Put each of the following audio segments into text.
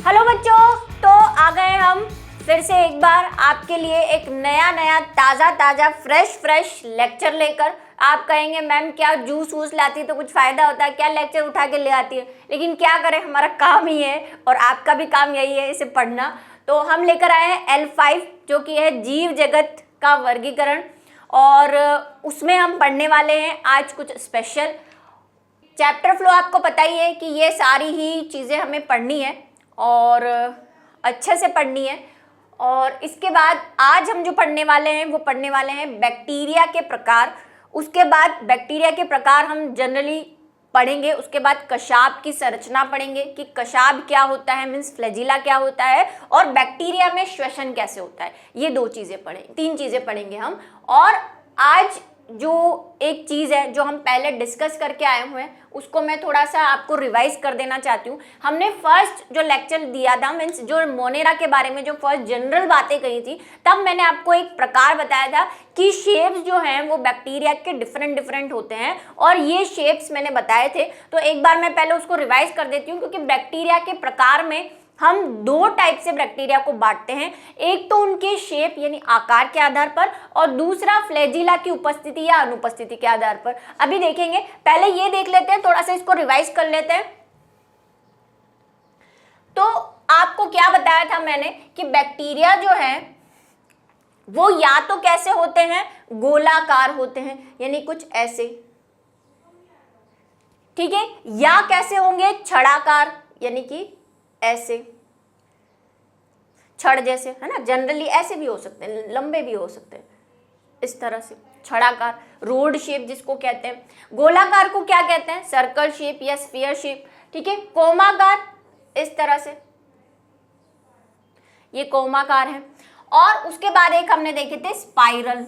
Hello बच्चों, तो आ गए हम फिर से एक बार आपके लिए एक नया ताज़ा फ्रेश लेक्चर लेकर। आप कहेंगे मैम क्या जूस वूस लाती है तो कुछ फ़ायदा होता है क्या, लेक्चर उठा के ले आती है। लेकिन क्या करें, हमारा काम ही है और आपका भी काम यही है इसे पढ़ना। तो हम लेकर आए हैं L5 जो कि है जीव जगत का वर्गीकरण, और उसमें हम पढ़ने वाले हैं आज कुछ स्पेशल। चैप्टर फ्लो आपको पता ही है कि ये सारी ही चीज़ें हमें पढ़नी है और अच्छे से पढ़नी है। और इसके बाद आज हम जो पढ़ने वाले हैं वो पढ़ने वाले हैं बैक्टीरिया के प्रकार। उसके बाद बैक्टीरिया के प्रकार हम जनरली पढ़ेंगे, उसके बाद कशाब की संरचना पढ़ेंगे कि कशाब क्या होता है, मीन्स फ्लैजिला क्या होता है, और बैक्टीरिया में श्वसन कैसे होता है। ये तीन चीज़ें पढ़ेंगे हम। और आज जो एक चीज़ है जो हम पहले डिस्कस करके आए हुए हैं उसको मैं थोड़ा सा आपको रिवाइज कर देना चाहती हूँ। हमने फर्स्ट जो लेक्चर दिया था, मीन्स जो मोनेरा के बारे में जो फर्स्ट जनरल बातें कही थी, तब मैंने आपको एक प्रकार बताया था कि शेप्स जो हैं वो बैक्टीरिया के डिफरेंट होते हैं, और ये शेप्स मैंने बताए थे। तो एक बार मैं पहले उसको रिवाइज कर देती हूँ, क्योंकि बैक्टीरिया के प्रकार में हम दो टाइप से बैक्टीरिया को बांटते हैं। एक तो उनके शेप यानी आकार के आधार पर, और दूसरा फ्लैजिला की उपस्थिति या अनुपस्थिति के आधार पर। अभी देखेंगे, पहले ये देख लेते हैं, थोड़ा सा इसको रिवाइज कर लेते हैं। तो आपको क्या बताया था मैंने कि बैक्टीरिया जो है वो या तो कैसे होते हैं, गोलाकार होते हैं यानी कुछ ऐसे, ठीक है, या कैसे होंगे छड़ाकार यानी कि ऐसे, छड़ जैसे, है ना। जनरली ऐसे भी हो सकते हैं, लंबे भी हो सकते हैं, इस तरह से छड़ाकार, रोड शेप जिसको कहते हैं। गोलाकार को क्या कहते हैं, सर्कल शेप या स्फीयर शेप, ठीक है। कोमाकार इस तरह से, ये कोमाकार है। और उसके बाद एक हमने देखे थे स्पाइरल,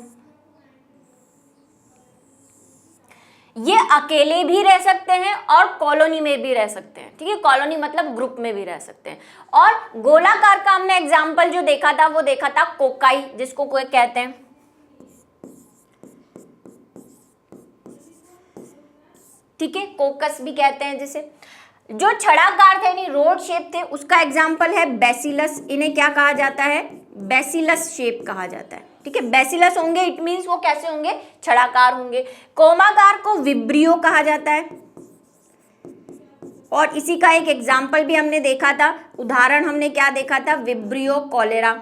ये अकेले भी रह सकते हैं और कॉलोनी में भी रह सकते हैं, ठीक है। कॉलोनी मतलब ग्रुप में भी रह सकते हैं। और गोलाकार का हमने एग्जाम्पल जो देखा था वो देखा था कोकाई, जिसको कोई कहते हैं, ठीक है, कोकस भी कहते हैं जिसे। जो छड़ाकार थे यानी रोड शेप थे, उसका एग्जाम्पल है बैसिलस। इन्हें क्या कहा जाता है, बैसिलस शेप कहा जाता है, ठीक है। बैसिलस होंगे, इट मीन्स वो कैसे होंगे, छड़ाकार होंगे। कोमाकार को विब्रियो कहा जाता है, और इसी का एक एग्जाम्पल भी हमने देखा था, उदाहरण हमने क्या देखा था, विब्रियो कॉलेरा।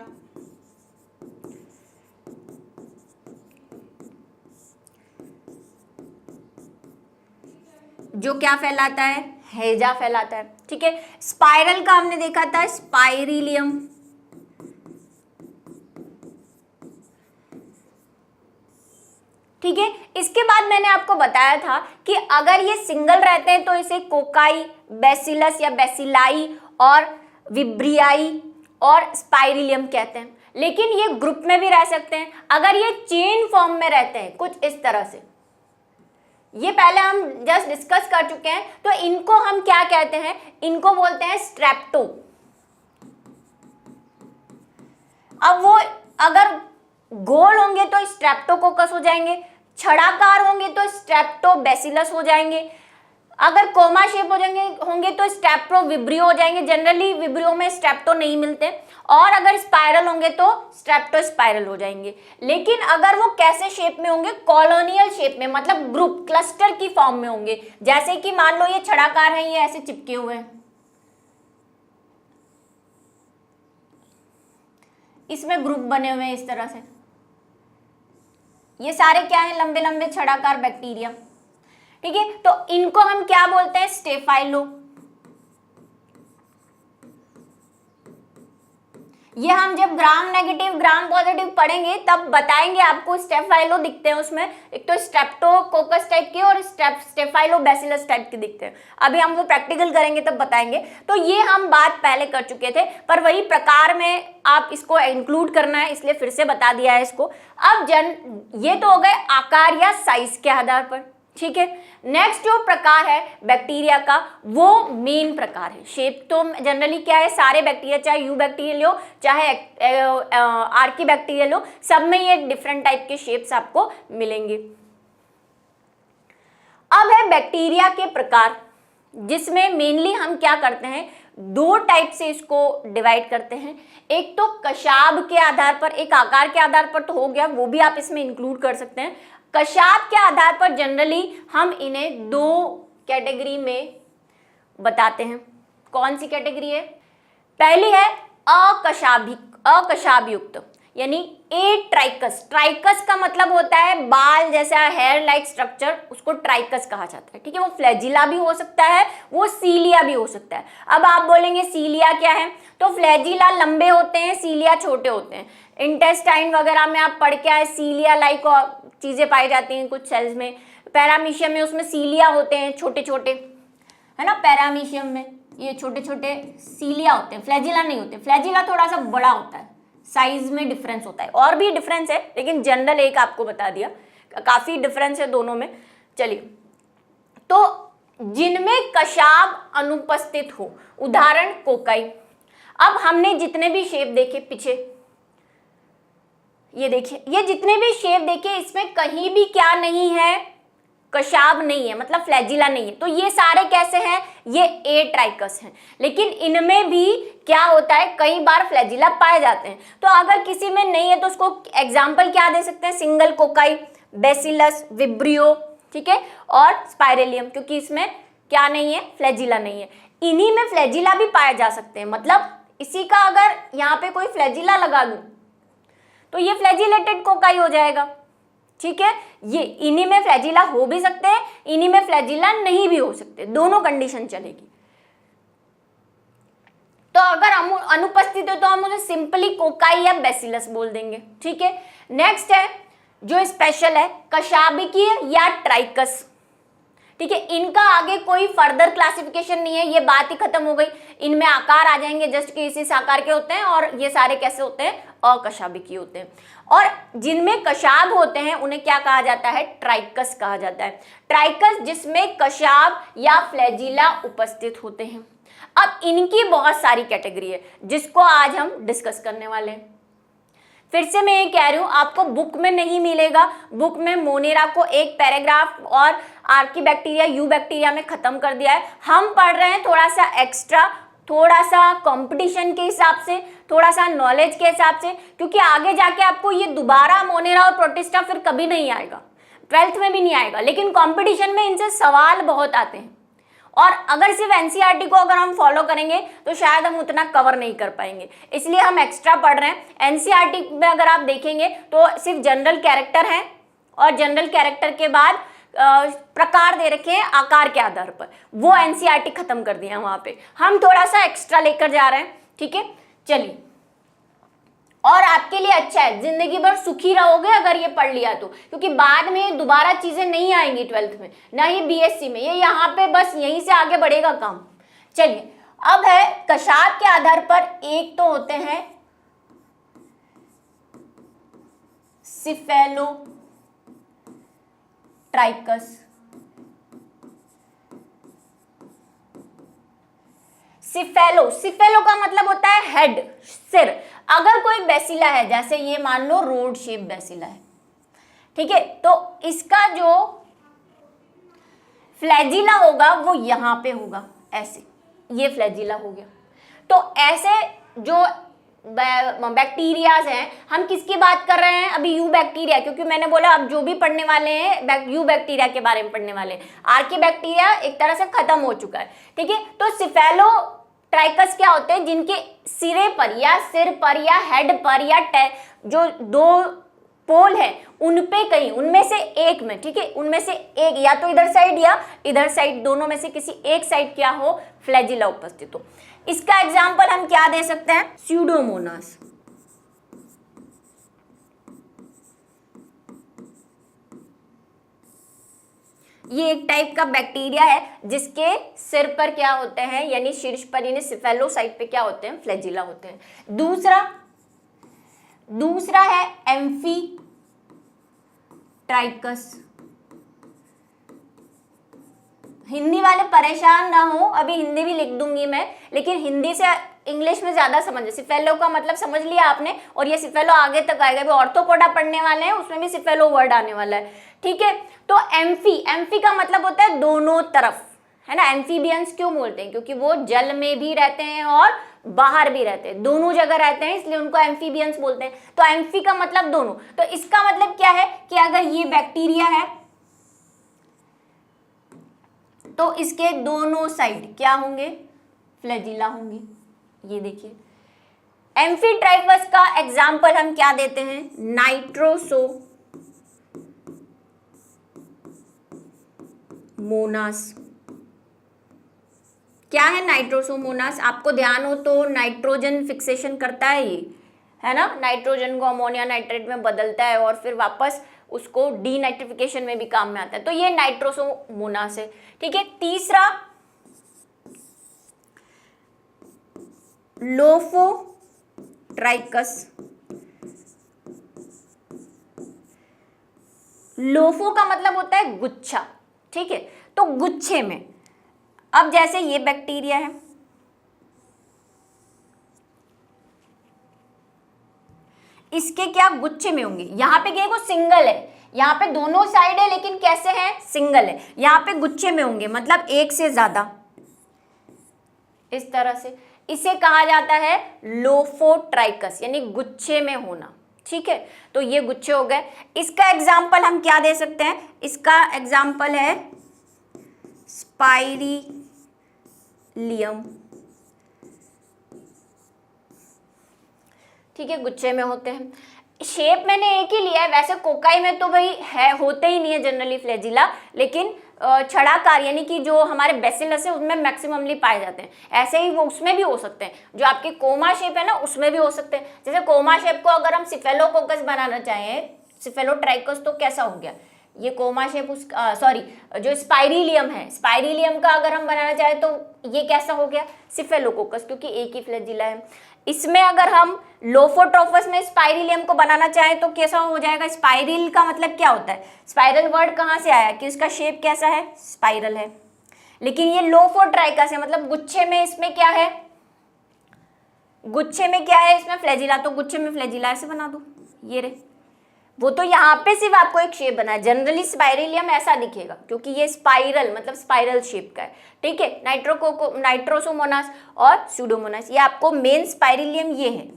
जो क्या फैलाता है, हैजा फैलाता है, ठीक है। स्पाइरल का हमने देखा था स्पाइरिलियम, ठीक है। इसके बाद मैंने आपको बताया था कि अगर ये सिंगल रहते हैं तो इसे कोकाई, बैसिलस या बैसिलाई और विब्रियाई और स्पाइरिलियम कहते हैं। लेकिन ये ग्रुप में भी रह सकते हैं अगर ये चेन फॉर्म में रहते हैं, कुछ इस तरह से। ये पहले हम जस्ट डिस्कस कर चुके हैं। तो इनको हम क्या कहते हैं, इनको बोलते हैं स्ट्रेप्टो। अब वो अगर गोल होंगे तो स्ट्रेप्टोकोकस हो जाएंगे, छड़ाकार होंगे तो स्ट्रेप्टोबैसिलस हो जाएंगे, अगर कोमा शेप होंगे तो स्ट्रेप्टो विब्रियो हो जाएंगे। जनरली विब्रियो में स्ट्रेप्टो नहीं मिलते, और अगर स्पाइरल होंगे तो स्ट्रेप्टो स्पाइरल हो जाएंगे। लेकिन अगर वो कैसे शेप में होंगे, कॉलोनियल शेप में, मतलब ग्रुप क्लस्टर की फॉर्म में होंगे। जैसे कि मान लो ये छड़ाकार हैं, ये ऐसे चिपके हुए हैं, इसमें ग्रुप बने हुए हैं इस तरह से। ये सारे क्या हैं, लंबे लंबे छड़ाकार बैक्टीरिया, ठीक है। तो इनको हम क्या बोलते हैं, स्टेफाइलो। ये हम जब ग्राम नेगेटिव ग्राम पॉजिटिव पढ़ेंगे तब बताएंगे आपको, स्टेफाइलो दिखते हैं उसमें, एक तो स्ट्रेप्टोकोकस टाइप के और स्टेफाइलोबैसिलस टाइप के दिखते हैं। अभी हम वो प्रैक्टिकल करेंगे तब बताएंगे। तो ये हम बात पहले कर चुके थे, पर वही प्रकार में आप इसको इंक्लूड करना है, इसलिए फिर से बता दिया है इसको। अब ये तो हो गए आकार या साइज के आधार पर, ठीक है। नेक्स्ट जो प्रकार है बैक्टीरिया का वो मेन प्रकार है। शेप तो जनरली क्या है, सारे बैक्टीरिया, चाहे यू बैक्टीरिया लो चाहे आर्की बैक्टीरिया लो, सब में ये डिफरेंट टाइप के शेप्स आपको मिलेंगे। अब है बैक्टीरिया के प्रकार, जिसमें मेनली हम क्या करते हैं, दो टाइप से इसको डिवाइड करते हैं। एक तो कशाब के आधार पर, एक आकार के आधार पर तो हो गया, वो भी आप इसमें इंक्लूड कर सकते हैं। कशाब के आधार पर जनरली हम इन्हें दो कैटेगरी में बताते हैं। कौन सी कैटेगरी है? पहली है अकशाब युक्त, यानी ए ट्राइकस। ट्राइकस का मतलब होता है बाल जैसा हेयर लाइक स्ट्रक्चर, उसको ट्राइकस कहा जाता है। ठीक है, वो फ्लैजिला भी हो सकता है, वो सीलिया भी हो सकता है। अब आप बोलेंगे सीलिया क्या है, तो फ्लैजिला लंबे होते हैं, सीलिया छोटे होते हैं। इंटेस्टाइन वगैरह में आप पढ़ के आए, सीलिया लाइक चीजें पाई जाती हैं कुछ सेल्स में। पैरामीशियम में उसमें सीलिया होते हैं छोटे छोटे, है ना, पैरामीशियम में ये छोटे छोटे सीलिया होते हैं, फ्लैजिला नहीं होते। फ्लैजिला थोड़ा सा बड़ा होता है, साइज में डिफरेंस होता है, और भी डिफरेंस है लेकिन जनरल एक आपको बता दिया, काफी डिफरेंस है दोनों में। चलिए, तो जिनमें कशाब अनुपस्थित हो, उदाहरण कोकाई। अब हमने जितने भी शेप देखे पीछे, ये देखिए, ये जितने भी शेप देखे, इसमें कहीं भी क्या नहीं है, कशाब नहीं है, मतलब फ्लैजिला नहीं है। तो ये सारे कैसे हैं? ये ए ट्राइकस हैं। लेकिन इनमें भी क्या होता है, कई बार फ्लैजिला पाए जाते हैं। तो अगर किसी में नहीं है तो उसको एग्जाम्पल क्या दे सकते हैं? सिंगल कोकाई, बेसिलस, विब्रियो, ठीक है, और स्पाइरेलियम, क्योंकि इसमें क्या नहीं है, फ्लैजिला नहीं है। इन्हीं में फ्लैजिला भी पाए जा सकते हैं। मतलब इसी का अगर यहाँ पे कोई फ्लैजिला लगा दूं तो ये फ्लैजिलेटेड कोकाई हो जाएगा। ठीक है, ये इन्हीं में फ्लैजिला हो भी सकते हैं, इन्हीं में फ्लैजिला नहीं भी हो सकते, दोनों कंडीशन चलेगी। तो अगर हम अनुपस्थित है तो हम उसे सिंपली कोकाई या बेसिलस बोल देंगे। ठीक है, नेक्स्ट है जो स्पेशल है, कशाबिकीय या ट्राइकस। ठीक है, इनका आगे कोई फर्दर क्लासिफिकेशन नहीं है, ये बात ही खत्म हो गई। इनमें आकार आ जाएंगे जस्ट कि इसी आकार के होते हैं, और ये सारे कैसे होते हैं, अकशाबिकीय होते हैं। और जिनमें कशाब होते हैं उन्हें क्या कहा जाता है, ट्राइकस कहा जाता है। ट्राइकस जिसमें कशाब या फ्लैजिला उपस्थित होते हैं। अब इनकी बहुत सारी कैटेगरी है जिसको आज हम डिस्कस करने वाले हैं। फिर से मैं ये कह रही हूं, आपको बुक में नहीं मिलेगा। बुक में मोनेरा को एक पैराग्राफ और आर्कीबैक्टीरिया, यूबैक्टीरिया में खत्म कर दिया है। हम पढ़ रहे हैं थोड़ा सा एक्स्ट्रा, थोड़ा सा कंपटीशन के हिसाब से, थोड़ा सा नॉलेज के हिसाब से, क्योंकि आगे जाके आपको ये दोबारा मोनेरा और प्रोटिस्टा फिर कभी नहीं आएगा, 12th में भी नहीं आएगा। लेकिन कंपटीशन में इनसे सवाल बहुत आते हैं, और अगर सिर्फ एनसीईआरटी को अगर हम फॉलो करेंगे तो शायद हम उतना कवर नहीं कर पाएंगे, इसलिए हम एक्स्ट्रा पढ़ रहे हैं। एनसीईआरटी में अगर आप देखेंगे तो सिर्फ जनरल कैरेक्टर है, और जनरल कैरेक्टर के बाद प्रकार दे रखे हैं आकार के आधार पर, वो एनसीईआरटी खत्म कर दिया वहां पे। हम थोड़ा सा एक्स्ट्रा लेकर जा रहे हैं। ठीक है, चलिए, और आपके लिए अच्छा है, जिंदगी भर सुखी रहोगे अगर ये पढ़ लिया तो, क्योंकि बाद में दोबारा चीजें नहीं आएंगी 12th में, ना ही बीएससी में। ये यहाँ पे बस यहीं से आगे बढ़ेगा काम। चलिए, अब है कशाब के आधार पर, एक तो होते हैं सिफेलो ट्राइकस। सिफेलो का मतलब होता है हेड, सिर। अगर कोई बेसिला है, जैसे ये मान लो रोड शेप बेसिला है, ठीक है, तो इसका जो फ्लैजिला होगा वो यहां पे होगा, ऐसे, ये फ्लैजिला हो गया। तो ऐसे जो बैक्टीरियाज हैं, हम किसकी बात कर रहे हैं अभी, यू बैक्टीरिया, क्योंकि मैंने बोला अब जो भी पढ़ने वाले हैं यू बैक्टीरिया के बारे में पढ़ने वाले हैं। आर्की बैक्टीरिया एक तरह से खत्म हो चुका है। ठीक है, तो सिफेलो ट्राइकस क्या होते हैं, जिनके सिरे पर या सिर पर या हेड पर या जो दो पोल है उन पे कहीं, उनमें से एक में, ठीक है, उनमें से एक, या तो इधर साइड या इधर साइड, दोनों में से किसी एक साइड क्या हो, फ्लैजिला उपस्थित हो। इसका एग्जाम्पल हम क्या दे सकते हैं, स्यूडोमोनास। ये एक टाइप का बैक्टीरिया है जिसके सिर पर क्या होते हैं, यानी शीर्ष पर, यानी सिफेलोसाइट पे क्या होते हैं, फ्लैजिला होते हैं। दूसरा है एम्फी ट्राइकस। हिंदी वाले परेशान ना हो, अभी हिंदी भी लिख दूंगी मैं, लेकिन हिंदी से इंग्लिश में ज्यादा समझ। सिफेलो का मतलब समझ लिया आपने, और ये सिफेलो आगे तक आएगा। अभी ऑर्थोपोडा पढ़ने वाले हैं, उसमें भी सिफेलो वर्ड आने वाला है। ठीक है, तो एम्फी का मतलब होता है दोनों तरफ, है ना। एम्फीबियंस क्यों बोलते हैं? क्योंकि वो जल में भी रहते हैं और बाहर भी रहते हैं, दोनों जगह रहते हैं, इसलिए उनको एम्फीबियंस बोलते हैं। तो एम्फी का मतलब दोनों। तो इसका मतलब क्या है कि अगर ये बैक्टीरिया है तो इसके दोनों साइड क्या होंगे? फ्लैजिला होंगे। ये देखिए, एम्फीट्राइपस का एग्जाम्पल हम क्या देते हैं? नाइट्रोसोमोनास। क्या है नाइट्रोसोमोनास? आपको ध्यान हो तो नाइट्रोजन फिक्सेशन करता है ये, है ना। नाइट्रोजन को अमोनिया नाइट्रेट में बदलता है और फिर वापस उसको डीनाइट्रिफिकेशन में भी काम में आता है। तो ये नाइट्रोसोमोनास है, ठीक है। तीसरा लोफोट्राइकस। लोफो का मतलब होता है गुच्छा, ठीक है। तो गुच्छे में, अब जैसे ये बैक्टीरिया है, इसके क्या गुच्छे में होंगे? यहां पे देखो सिंगल है, यहां पे दोनों साइड है, लेकिन कैसे है? सिंगल है। यहां पे गुच्छे में होंगे, मतलब एक से ज्यादा, इस तरह से। इसे कहा जाता है लोफोट्राइकस, यानी गुच्छे में होना, ठीक है। तो ये गुच्छे हो गए। इसका एग्जाम्पल हम क्या दे सकते हैं? इसका एग्जाम्पल है स्पाइरीलियम, ठीक है, गुच्छे में होते हैं। शेप मैंने एक ही लिया है, वैसे कोकाई में तो भाई है, होते ही नहीं है जनरली फ्लैजिला, लेकिन छड़ाकार यानी कि जो हमारे बेसिलस है उसमें मैक्सिममली पाए जाते हैं। ऐसे ही वो उसमें भी हो सकते हैं, जो आपकी कोमा शेप है ना उसमें भी हो सकते हैं। जैसे कोमा शेप को अगर हम सिफेलोकोकस बनाना चाहें, सिफेलोट्राइकस, तो कैसा हो गया ये कोमा शेप? उस सॉरी, जो स्पाइरीलियम है, स्पाइरीलियम का अगर हम बनाना चाहें तो ये कैसा हो गया? सिफेलोकोकस, क्योंकि एक ही फ्लैजिला है। इसमें अगर हम लोफोट्रोफस में स्पाइरीलियम को बनाना चाहें तो कैसा हो जाएगा? स्पाइरल का मतलब क्या होता है? स्पाइरल वर्ड कहाँ से आया कि उसका शेप कैसा है? स्पाइरल है। लेकिन ये लोफोट्राइकस है, मतलब गुच्छे में। इसमें क्या है? गुच्छे में क्या है? इसमें फ्लैजिला, तो गुच्छे में फ्लैजिला ऐसे बना दो, ये रे। वो तो यहाँ पे सिर्फ आपको एक शेप बना है, जनरली स्पाइरेलियम ऐसा दिखेगा क्योंकि ये स्पाइरल मतलब स्पाइरल शेप का है, ठीक है। नाइट्रोसोमोनास और स्यूडोमोनास, ये आपको मेन स्पाइरेलियम ये है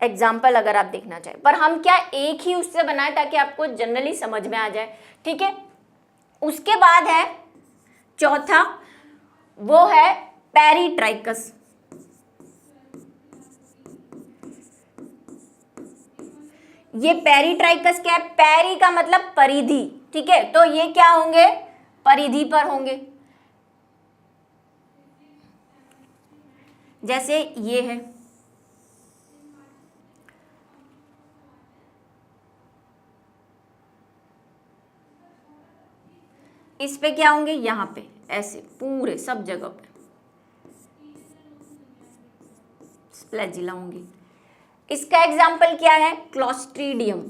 एग्जाम्पल अगर आप देखना चाहें। पर हम क्या एक ही उससे बनाए ताकि आपको जनरली समझ में आ जाए, ठीक है। उसके बाद है चौथा, वो है पेरिट्राइकस। ये पेरिट्राइकस क्या है? पेरी का मतलब परिधि, ठीक है। तो ये क्या होंगे? परिधि पर होंगे। जैसे ये है, इस पे क्या होंगे? यहां पे ऐसे पूरे सब जगह पे फ्लैजिला होंगी। इसका एग्जाम्पल क्या है? क्लोस्ट्रीडियम।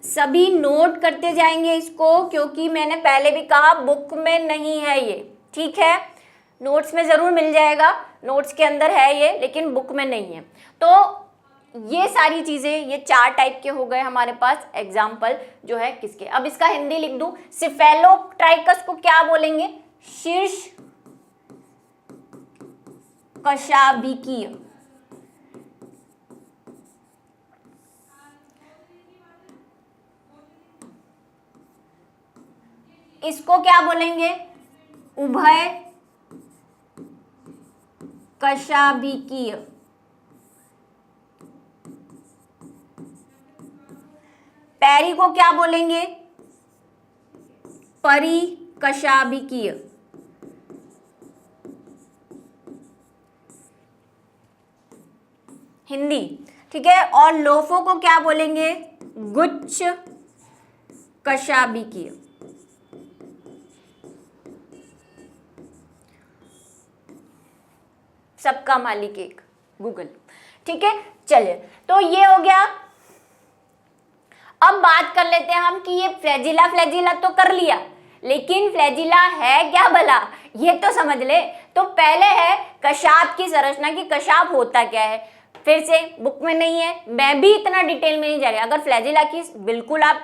सभी नोट करते जाएंगे इसको, क्योंकि मैंने पहले भी कहा बुक में नहीं है ये, ठीक है। नोट्स में जरूर मिल जाएगा, नोट्स के अंदर है ये, लेकिन बुक में नहीं है। तो ये सारी चीजें, ये 4 टाइप के हो गए हमारे पास एग्जाम्पल जो है किसके। अब इसका हिंदी लिख दूं, सिफेलोट्राइकस को क्या बोलेंगे? शीर्ष कशाभिकीय। इसको क्या बोलेंगे? उभय कशाभिकीय। पैरी को क्या बोलेंगे? परिकशाभिकीय। हिंदी, ठीक है। और लोफो को क्या बोलेंगे? गुच्छ कशाभिकीय। सबका मालिक एक, गूगल, ठीक है। चलिए, तो ये हो गया। अब बात कर लेते हैं हम कि ये फ्लैजिला फ्लैजिला तो कर लिया, लेकिन फ्लैजिला है क्या भला, ये तो समझ ले। तो पहले है कशाप की संरचना की, कशाप होता क्या है। फिर से बुक में नहीं है, मैं भी इतना डिटेल में नहीं जा रही। अगर फ्लैजिला की बिल्कुल आप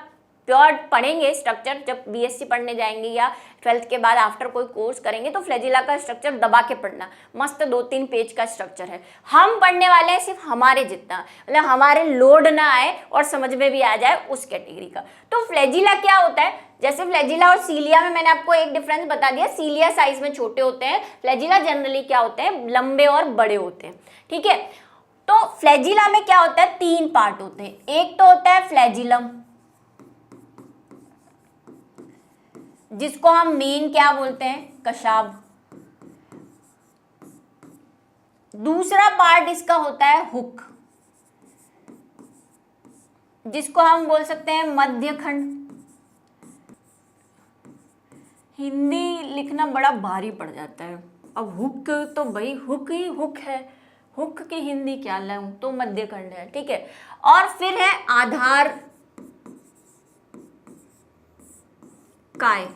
प्योर पढ़ेंगे स्ट्रक्चर जब बीएससी पढ़ने जाएंगे या 12th के बाद आफ्टर कोई कोर्स करेंगे तो फ्लैजिला का स्ट्रक्चर दबा के पढ़ना, मस्त 2-3 पेज का स्ट्रक्चर है। हम पढ़ने वाले हैं सिर्फ हमारे जितना, मतलब हमारे लोड ना आए और समझ में भी आ जाए उस कैटेगरी का। तो फ्लैजिला क्या होता है, जैसे फ्लैजिला और सीलिया में मैंने आपको एक डिफरेंस बता दिया, सीलिया साइज में छोटे होते हैं, फ्लैजिला जनरली क्या होते हैं, लंबे और बड़े होते हैं। ठीक है, तो फ्लैजिला में क्या होता है, 3 पार्ट होते हैं। एक तो होता है फ्लैजिलम, जिसको हम मेन क्या बोलते हैं, कशाब। दूसरा पार्ट इसका होता है हुक, जिसको हम बोल सकते हैं मध्यखंड। हिंदी लिखना बड़ा भारी पड़ जाता है, अब हुक तो भाई हुक ही हुक है, हुक की हिंदी क्या लाऊं, तो मध्यखंड है। ठीक है, और फिर है आधार काय,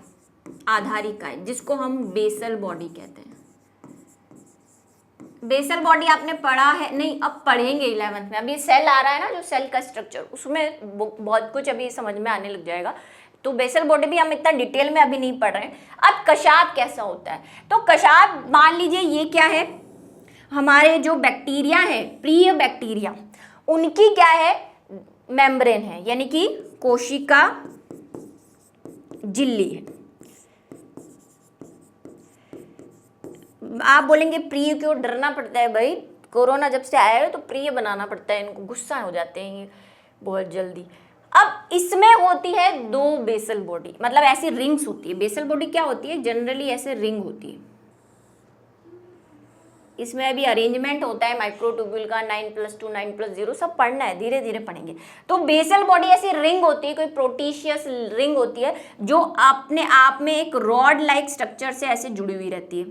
आधारी काय, जिसको हम बेसल बॉडी कहते हैं। बेसल बॉडी आपने पढ़ा है नहीं, अब पढ़ेंगे 11th में। अभी सेल आ रहा है ना, जो सेल का स्ट्रक्चर, उसमें बहुत कुछ अभी समझ में आने लग जाएगा। तो बेसल बॉडी भी हम इतना डिटेल में अभी नहीं पढ़ रहे हैं। अब कशाब कैसा होता है, तो कशाब मान लीजिए ये क्या है, हमारे जो बैक्टीरिया है, प्रिय बैक्टीरिया, उनकी क्या है, मेम्ब्रेन है, यानी कि कोशिका झिल्ली है। आप बोलेंगे प्रिय क्यों, डरना पड़ता है भाई, कोरोना जब से आया है तो प्रिय बनाना पड़ता है इनको, गुस्सा हो जाते हैं ये बहुत जल्दी। अब इसमें होती है 2 बेसल बॉडी, मतलब ऐसी रिंग्स होती है। बेसल बॉडी क्या होती है, जनरली ऐसे रिंग होती है। इसमें अभी अरेंजमेंट होता है माइक्रोट्यूब्यूल का, 9+2 9+0 सब पढ़ना है, धीरे धीरे पढ़ेंगे। तो बेसल बॉडी ऐसी रिंग होती है, कोई प्रोटीशियस रिंग होती है, जो अपने आप में एक रॉड लाइक स्ट्रक्चर से ऐसे जुड़ी हुई रहती है,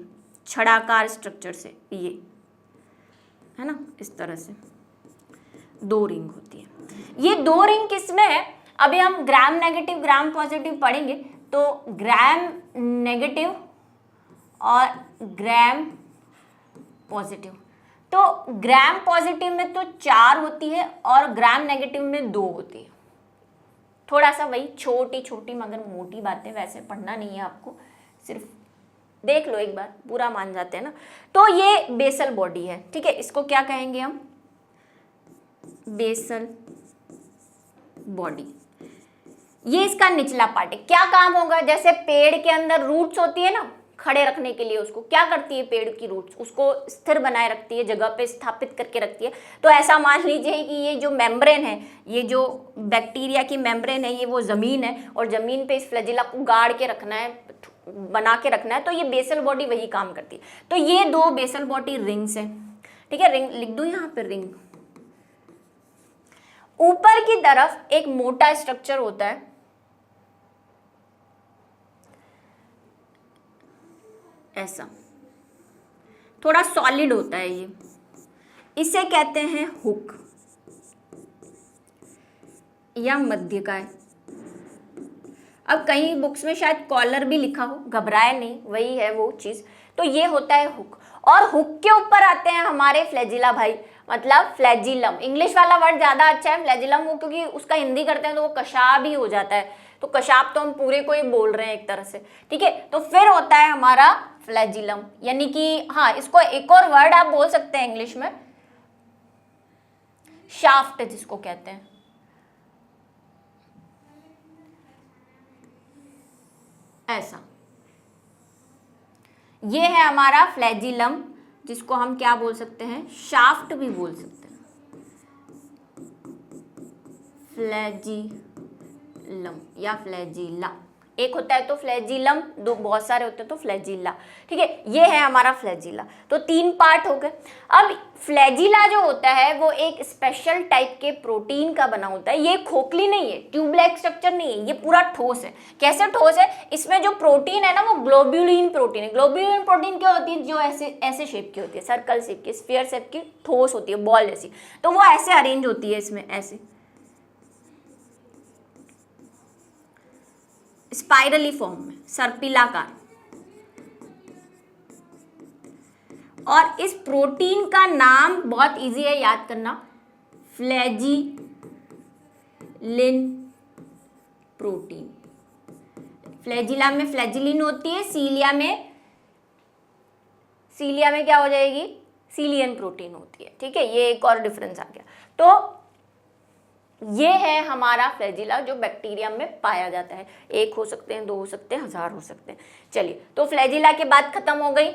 छड़ाकार स्ट्रक्चर से, ये है ना, इस तरह से 2 रिंग होती है। ये 2 रिंग किसमें है, अभी हम ग्राम नेगेटिव ग्राम पॉजिटिव पढ़ेंगे। तो ग्राम नेगेटिव और ग्राम पॉजिटिव, तो ग्राम पॉजिटिव में तो 4 होती है और ग्राम नेगेटिव में 2 होती है। थोड़ा सा वही छोटी छोटी मगर मोटी बातें, वैसे पढ़ना नहीं है आपको, सिर्फ देख लो एक बार, पूरा मान जाते हैं ना। तो ये बेसल बॉडी है। ठीक है, इसको क्या कहेंगे हम, बेसल बॉडी। ये इसका निचला पार्ट है। क्या काम होगा, जैसे पेड़ के अंदर रूट्स होती है ना, खड़े रखने के लिए उसको क्या करती है, पेड़ की रूट्स उसको स्थिर बनाए रखती है, जगह पे स्थापित करके रखती है। तो ऐसा मान लीजिए कि ये जो मेम्ब्रेन है, ये जो बैक्टीरिया की मेम्ब्रेन है, ये वो जमीन है, और जमीन पे इस फ्लैजिला को गाड़ के रखना है, बना के रखना है। तो ये बेसल बॉडी वही काम करती है। तो ये 2 बेसल बॉडी रिंग्स हैं। ठीक है, रिंग लिख दो यहाँ पे, रिंग। ऊपर की तरफ एक मोटा स्ट्रक्चर होता है, ऐसा थोड़ा सॉलिड होता है ये, इसे कहते हैं हुक या मध्यकाय। अब कहीं बुक्स में शायद कॉलर भी लिखा हो, घबराए नहीं, वही है वो चीज। तो ये होता है हुक, और हुक के ऊपर आते हैं हमारे फ्लैजिला भाई, मतलब फ्लैजिलम। इंग्लिश वाला वर्ड ज्यादा अच्छा है फ्लैजिलम, वो क्योंकि उसका हिंदी करते हैं तो वो कशाब ही हो जाता है, तो कशाब तो हम पूरे को ही बोल रहे हैं एक तरह से। ठीक है, तो फिर होता है हमारा फ्लैजिलम, यानी कि हाँ, इसको एक और वर्ड आप बोल सकते हैं इंग्लिश में, शाफ्ट जिसको कहते हैं। ऐसा ये है हमारा फ्लैजिलम, जिसको हम क्या बोल सकते हैं, शाफ्ट भी बोल सकते हैं, फ्लैजिलम या फ्लैजिला। एक होता है तो फ्लैजिलम, 2 बहुत सारे होते हैं तो फ्लैजिला। ठीक है, ये है हमारा फ्लैजिला। तो 3 पार्ट हो गए। अब फ्लैजिला जो होता है वो एक स्पेशल टाइप के प्रोटीन का बना होता है। ये खोखली नहीं है, ट्यूब लाइक स्ट्रक्चर नहीं है, ये पूरा ठोस है। कैसे ठोस है, इसमें जो प्रोटीन है ना वो ग्लोब्यूलिन प्रोटीन है। ग्लोब्यूलिन प्रोटीन क्या होती है, जो ऐसे ऐसे शेप की होती है, सर्कल शेप की, स्फीयर शेप की, ठोस होती है, बॉल जैसी। तो वो ऐसे अरेंज होती है इसमें, ऐसे स्पाइरली फॉर्म में, सर्पिलाकार। और इस प्रोटीन का नाम बहुत इजी है याद करना, फ्लैजिलिन प्रोटीन। फ्लैजिला में फ्लैजिलिन होती है, सीलिया में क्या हो जाएगी, सीलियन प्रोटीन होती है। ठीक है, ये एक और डिफरेंस आ गया। तो ये है हमारा फ्लैजिला जो बैक्टीरिया में पाया जाता है। एक हो सकते हैं, 2 हो सकते हैं, 1000 हो सकते हैं। चलिए, तो फ्लैजिला की बात खत्म हो गई।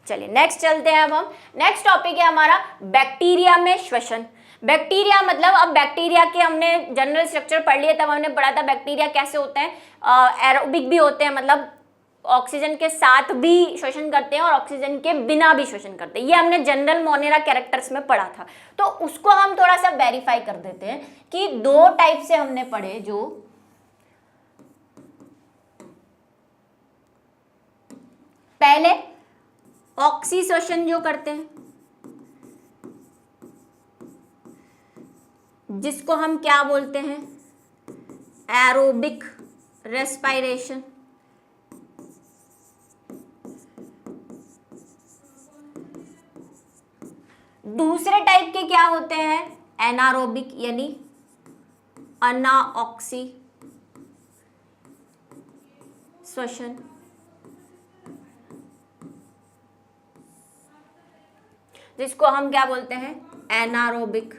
चलिए नेक्स्ट चलते हैं। अब हम नेक्स्ट टॉपिक है हमारा बैक्टीरिया में श्वसन। बैक्टीरिया मतलब, अब बैक्टीरिया के हमने जनरल स्ट्रक्चर पढ़ लिया, तब हमने पढ़ा था बैक्टीरिया कैसे होते हैं, एरोबिक भी होते हैं, मतलब ऑक्सीजन के साथ भी श्वसन करते हैं और ऑक्सीजन के बिना भी श्वसन करते हैं। ये हमने जनरल मोनेरा कैरेक्टर्स में पढ़ा था। तो उसको हम थोड़ा सा वेरीफाई कर देते हैं कि 2 टाइप से हमने पढ़े, जो पहले ऑक्सी श्वसन जो करते हैं, जिसको हम क्या बोलते हैं, एरोबिक रेस्पिरेशन। दूसरे टाइप के क्या होते हैं, एनारोबिक यानी अनाऑक्सी श्वसन। जिसको हम क्या बोलते हैं, एनारोबिक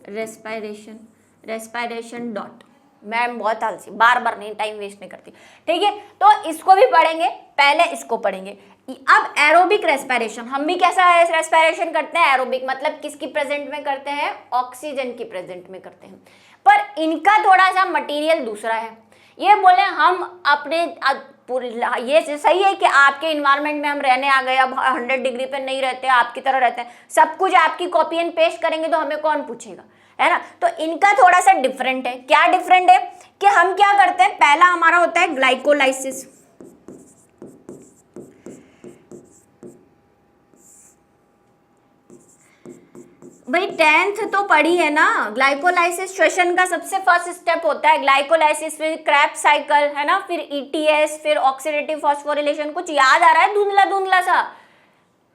रेस्पिरेशन डॉट। मैम बहुत आलसी, बार बार नहीं, टाइम वेस्ट नहीं करती। ठीक है, तो इसको भी पढ़ेंगे, पहले इसको पढ़ेंगे। अब एरोबिक रेस्पिरेशन, हम भी कैसा रेस्पिरेशन करते हैं, एरोबिक मतलब किसकी प्रेजेंट में करते हैं, ऑक्सीजन की प्रेजेंट में करते हैं। पर इनका थोड़ा सा मटेरियल दूसरा है। ये बोले हम अपने, ये सही है कि आपके इन्वायरमेंट में हम रहने आ गए, अब 100 डिग्री पे नहीं रहते, आपकी तरह रहते हैं, सब कुछ आपकी कॉपी एंड पेस्ट करेंगे तो हमें कौन पूछेगा, है ना। तो इनका थोड़ा सा डिफरेंट है। क्या डिफरेंट है कि हम क्या करते हैं, पहला हमारा होता है ग्लाइकोलाइसिस। भाई 10th तो पढ़ी है ना, ग्लाइकोलाइसिस श्वसन का सबसे फर्स्ट स्टेप होता है ग्लाइकोलाइसिस, फिर क्रेब्स साइकिल, है ना, फिर ईटीएस, फिर ऑक्सीडेटिव फॉस्फोरिलेशन। कुछ याद आ रहा है, धुंधला धुंधला सा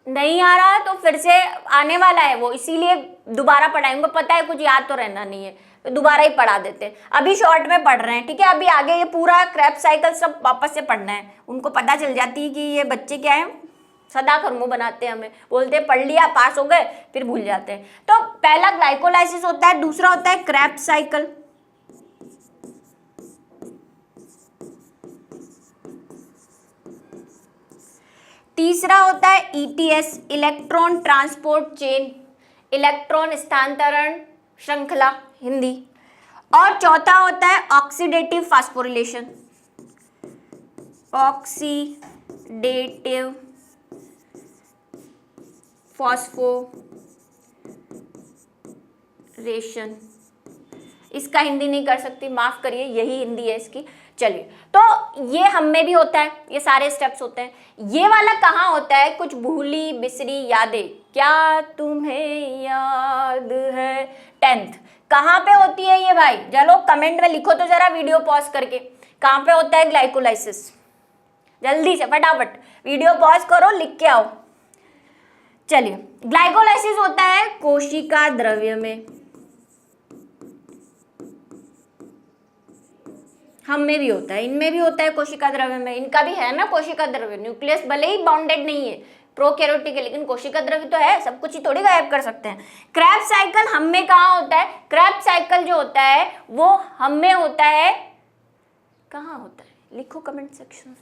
नहीं आ रहा तो फिर से आने वाला है वो, इसीलिए दोबारा पढ़ाएंगे। पता है कुछ याद तो रहना नहीं है, तो दोबारा ही पढ़ा देते हैं। अभी शॉर्ट में पढ़ रहे हैं, ठीक है। अभी आगे ये पूरा क्रेब्स साइकिल सब वापस से पढ़ना है। उनको पता चल जाती है कि ये बच्चे क्या है, सदा कर्मों बनाते हैं, हमें बोलते हैं पढ़ लिया पास हो गए, फिर भूल जाते हैं। तो पहला ग्लाइकोलाइसिस होता है, दूसरा होता है क्रेब्स साइकिल, तीसरा होता है ETS, electron transport chain, electron स्थानांतरण श्रृंखला हिंदी, और चौथा होता है ऑक्सीडेटिव फास्फोरिलेशन, ऑक्सीडेटिव फॉस्फोरेशन। इसका हिंदी नहीं कर सकती, माफ करिए, यही हिंदी है इसकी। चलिए, तो ये हम में भी होता है, ये सारे स्टेप्स होते हैं। ये वाला कहाँ होता है, कुछ भूली बिसरी यादें, क्या तुम्हें याद है, 10th कहाँ पे होती है ये भाई, चलो कमेंट में लिखो तो जरा वीडियो पॉज करके, कहाँ पे होता है ग्लाइकोलाइसिस, जल्दी से फटाफट वीडियो पॉज करो, लिख के आओ। चलिए, ग्लाइकोलाइसिस होता है कोशिका द्रव्य में, हम में भी होता है, इनमें भी होता है कोशिका द्रव्य में, इनका भी है ना कोशिका द्रव्य। न्यूक्लियस भले ही बाउंडेड नहीं है प्रोकैरियोटिक है, लेकिन कोशिका द्रव्य तो है, सब कुछ ही थोड़ी गायब कर सकते हैं। क्रेब्स साइकिल हम में कहाँ होता है, क्रेब्स साइकिल जो होता है वो हम में होता है, कहाँ होता है, लिखो कमेंट सेक्शन।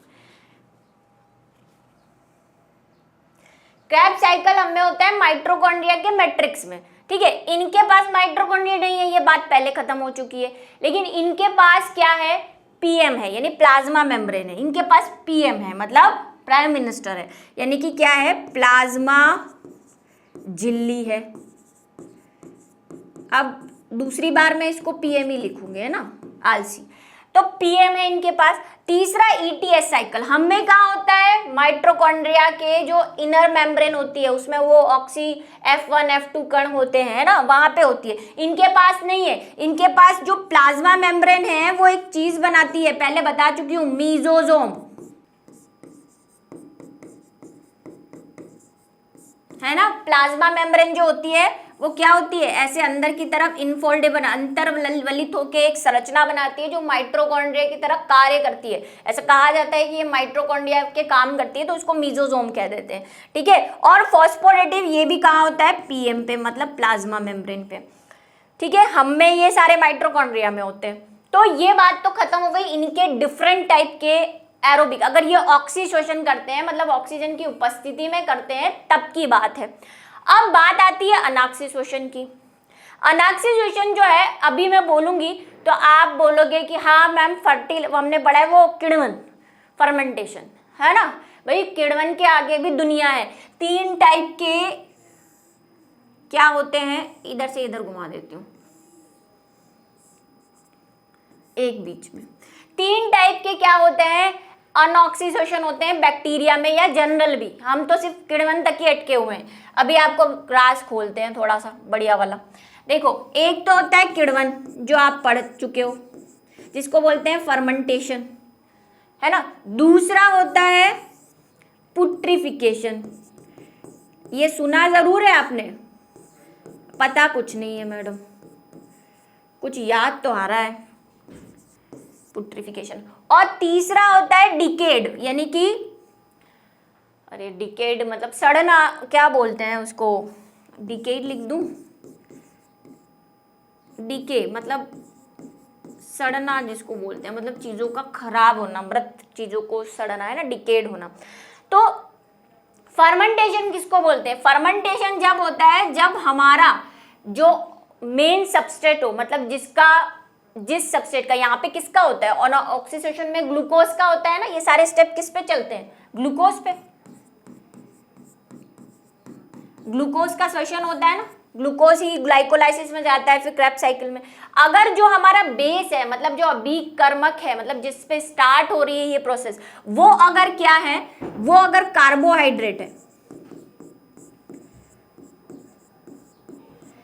क्रेब्स साइकिल हम में होता है माइटोकॉन्ड्रिया के मैट्रिक्स में, ठीक है। इनके पास माइटोकॉन्ड्रिया नहीं है, ये बात पहले खत्म हो चुकी है, लेकिन इनके पास क्या है, पीएम है, यानी प्लाज्मा मेम्ब्रेन है। इनके पास पीएम है मतलब प्राइम मिनिस्टर है, यानी कि क्या है, प्लाज्मा झिल्ली है। अब दूसरी बार मैं इसको पीएम ही लिखूंगे, है ना, आलसी। तो पीएम है इनके पास। तीसरा ईटीएस साइकिल हम में कहाँ होता है, माइटोकॉन्ड्रिया के जो इनर मेम्ब्रेन होती है उसमें वो ऑक्सी F1 F2 कण होते हैं ना, वहां पे होती है। इनके पास नहीं है, इनके पास जो प्लाज्मा मेम्ब्रेन है वो एक चीज बनाती है, पहले बता चुकी हूं, मीजोजोम, है ना। प्लाज्मा मेम्ब्रेन जो होती है वो क्या होती है, ऐसे अंदर की तरफ इनफोल्डेबल अंतर्वलित होकर एक संरचना बनाती है जो माइटोकॉन्ड्रिया की तरह कार्य करती है। ऐसा कहा जाता है कि ये माइटोकॉन्ड्रिया के काम करती है, तो उसको मीजोसोम कह देते हैं, ठीक है। और फॉस्फोरेटिव ये भी कहाँ होता है, पीएम पे, मतलब प्लाज्मा मेम्ब्रेन पे, ठीक है। हम में ये सारे माइटोकॉन्ड्रिया में होते हैं। तो ये बात तो खत्म हो गई इनके डिफरेंट टाइप के एरोबिक, अगर ये ऑक्सीशोषण करते हैं मतलब ऑक्सीजन की उपस्थिति में करते हैं तब की बात है। अब बात आती है अनाक्सीशोषण की। अनाक्सीशोषण जो है अभी मैं बोलूंगी तो आप बोलोगे कि हाँ मैम हमने पढ़ा है वो किण्वन फर्मेंटेशन, है ना भाई, किण्वन के आगे भी दुनिया है। 3 टाइप के क्या होते हैं, इधर से इधर घुमा देती हूँ, एक बीच में 3 टाइप के क्या होते हैं, अनऑक्सीशोषण होते हैं बैक्टीरिया में या जनरल भी। हम तो सिर्फ किण्वन तक ही अटके हुए हैं। अभी आपको ग्रास खोलते हैं थोड़ा सा बढ़िया वाला। देखो एक तो होता है किण्वन जो आप पढ़ चुके हो, जिसको बोलते हैं फर्मेंटेशन, है ना। दूसरा होता है पुट्रिफिकेशन, ये सुना जरूर है आपने, पता कुछ नहीं है मैडम, कुछ याद तो आ रहा है, पुट्रिफिकेशन। और तीसरा होता है डिकेड, यानी कि अरे डिकेड मतलब सड़ना, क्या बोलते हैं उसको, डिकेड लिख दूं, डिके मतलब सड़ना जिसको बोलते हैं, मतलब चीजों का खराब होना, मृत चीजों को सड़ना, है ना, डिकेड होना। तो फर्मेंटेशन किसको बोलते हैं, फर्मेंटेशन जब होता है जब हमारा जो मेन सबस्ट्रेट हो, मतलब जिस सबस्ट्रेट का, यहाँ पे किसका होता है, ऑक्सीडेशन में ग्लूकोज का होता है ना, ये सारे स्टेप किस पे चलते हैं, ग्लूकोज पे, ग्लूकोज का श्वसन होता है ना, ग्लूकोज ही ग्लाइकोलाइसिस में जाता है, फिर क्रेब्स साइकिल में। अगर जो हमारा बेस है, मतलब जो अभिकर्मक है, मतलब जिस पे स्टार्ट हो रही है ये प्रोसेस, वो अगर क्या है, वो अगर कार्बोहाइड्रेट है,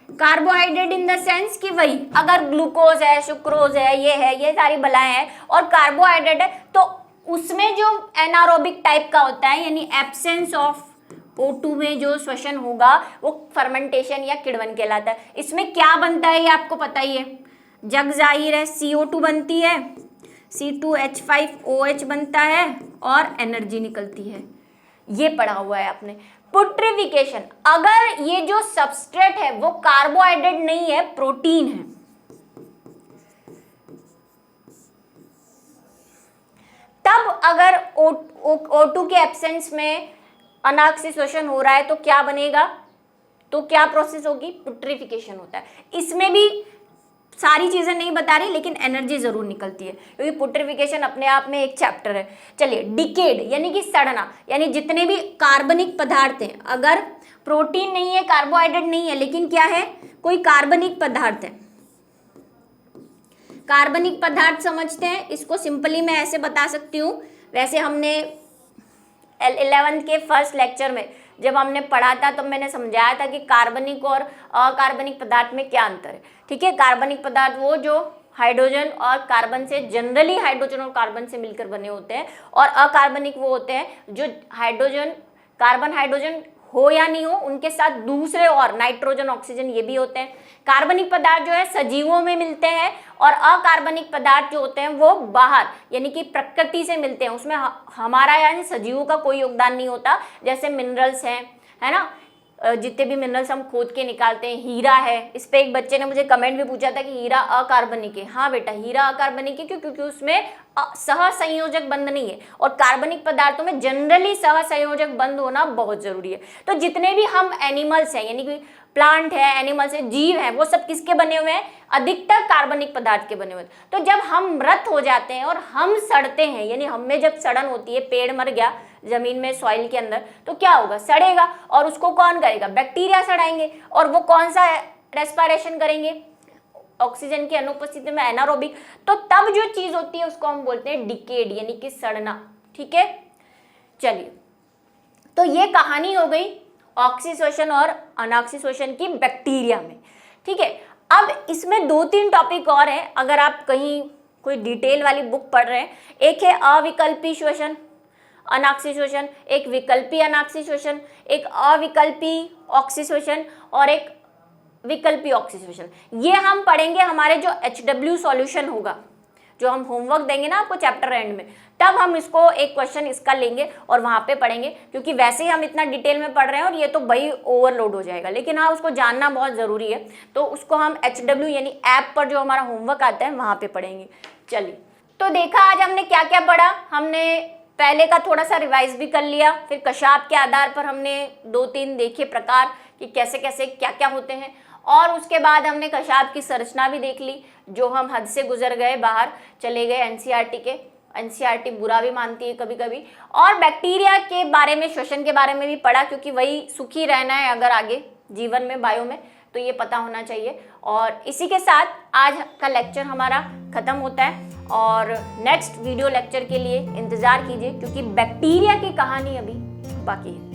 कार्बोहाइड्रेट इन द सेंस कि वही अगर ग्लूकोज है, सुक्रोज है, ये सारी बलाएं हैं और कार्बोहाइड्रेट है, तो उसमें जो एनारोबिक टाइप का होता है, यानी एब्सेंस ऑफ O2 में जो श्वसन होगा वो फर्मेंटेशन या किण्वन कहलाता है। इसमें क्या बनता है ये आपको पता ही है, जग जाहिर है, CO2 बनती है, C2H5OH बनता है और एनर्जी निकलती है, ये पढ़ा हुआ है आपने। पुट्रिफिकेशन, अगर ये जो सबस्ट्रेट है वो कार्बोहाइड्रेट नहीं है, प्रोटीन है, तब अगर O2 के एब्सेंस में अनाक्सीशोषण हो रहा है तो क्या बनेगा, तो क्या प्रोसेस होगी, पुट्रिफिकेशन होता है। इसमें भी सारी चीजें नहीं बता रही, लेकिन एनर्जी जरूर निकलती है, क्योंकि पुट्रिफिकेशन अपने आप में एक चैप्टर है। चलिए, डिकेड यानी कि सड़ना, यानी जितने भी कार्बनिक पदार्थ हैं, अगर प्रोटीन नहीं है, कार्बोहाइड्रेट नहीं है, लेकिन क्या है, कोई कार्बनिक पदार्थ है, कार्बनिक पदार्थ समझते हैं इसको, सिंपली मैं ऐसे बता सकती हूँ। वैसे हमने 11th के फर्स्ट लेक्चर में जब हमने पढ़ा था तो मैंने समझाया था कि कार्बनिक और अकार्बनिक पदार्थ में क्या अंतर है, ठीक है। कार्बनिक पदार्थ वो जो हाइड्रोजन और कार्बन से, जनरली हाइड्रोजन और कार्बन से मिलकर बने होते हैं, और अकार्बनिक वो होते हैं जो हाइड्रोजन, कार्बन हाइड्रोजन हो या नहीं हो, उनके साथ दूसरे और नाइट्रोजन, ऑक्सीजन ये भी होते हैं। कार्बनिक पदार्थ जो है सजीवों में मिलते हैं, और अकार्बनिक पदार्थ जो होते हैं वो बाहर, यानी कि प्रकृति से मिलते हैं, उसमें हमारा यानी सजीवों का कोई योगदान नहीं होता। जैसे मिनरल्स हैं, है ना, जितने भी मिनरल्स हम खोद के निकालते हैं, हीरा है, इस पे एक बच्चे ने मुझे कमेंट भी पूछा था कि हीरा अकार्बनिक है। हाँ बेटा, हीरा अकार्बनिक है, क्यों, क्योंकि उसमें सहसंयोजक बंध नहीं है, और कार्बनिक पदार्थों में जनरली सहसंयोजक बंध होना बहुत जरूरी है। तो जितने भी हम एनिमल्स हैं, यानी कि प्लांट है, एनिमल्स है, जीव है, वो सब किसके बने हुए हैं, अधिकतर कार्बनिक पदार्थ के बने हुए हैं। तो जब हम मृत हो जाते हैं और हम सड़ते हैं, यानी हम में जब सड़न होती है, पेड़ मर गया जमीन में, सॉइल के अंदर, तो क्या होगा, सड़ेगा, और उसको कौन करेगा, बैक्टीरिया सड़ाएंगे, और वो कौन सा रेस्पिरेशन करेंगे, ऑक्सीजन की अनुपस्थिति में, एनारोबिक। तो तब जो चीज होती है उसको हम बोलते हैं डिकेड, यानी कि सड़ना, ठीक है। चलिए, तो ये कहानी हो गई ऑक्सीशोषण और अनऑक्सीशोषण की बैक्टीरिया में, ठीक है। अब इसमें 2-3 टॉपिक और हैं, अगर आप कहीं कोई डिटेल वाली बुक पढ़ रहे हैं। एक है अविकल्पी श्वसन अनऑक्सीशोषण, एक विकल्पी अनऑक्सीशोषण, एक अविकल्पी ऑक्सीशोषण, और एक विकल्पी ऑक्सीडेशन, ये हम पढ़ेंगे हमारे जो HW सॉल्यूशन होगा, जो हम होमवर्क देंगे ना आपको चैप्टर एंड में, तब हम इसको एक क्वेश्चन इसका लेंगे और वहां पे पढ़ेंगे, क्योंकि वैसे ही हम इतना डिटेल में पढ़ रहे हैं और ये तो भाई ओवरलोड हो जाएगा, लेकिन हाँ उसको जानना बहुत ज़रूरी है, तो उसको हम HW यानी ऐप पर जो हमारा होमवर्क आता है वहाँ पे पढ़ेंगे। चलिए, तो देखा आज हमने क्या क्या पढ़ा। हमने पहले का थोड़ा सा रिवाइज भी कर लिया, फिर कशाप के आधार पर हमने 2-3 देखे प्रकार कि कैसे कैसे क्या क्या होते हैं, और उसके बाद हमने कशाप की संरचना भी देख ली, जो हम हद से गुजर गए, बाहर चले गए एनसीईआरटी के। एनसीईआरटी बुरा भी मानती है कभी कभी, और बैक्टीरिया के बारे में, श्वसन के बारे में भी पढ़ा, क्योंकि वही सुखी रहना है अगर आगे जीवन में, बायो में, तो ये पता होना चाहिए। और इसी के साथ आज का लेक्चर हमारा खत्म होता है, और नेक्स्ट वीडियो लेक्चर के लिए इंतजार कीजिए, क्योंकि बैक्टीरिया की कहानी अभी बाकी है।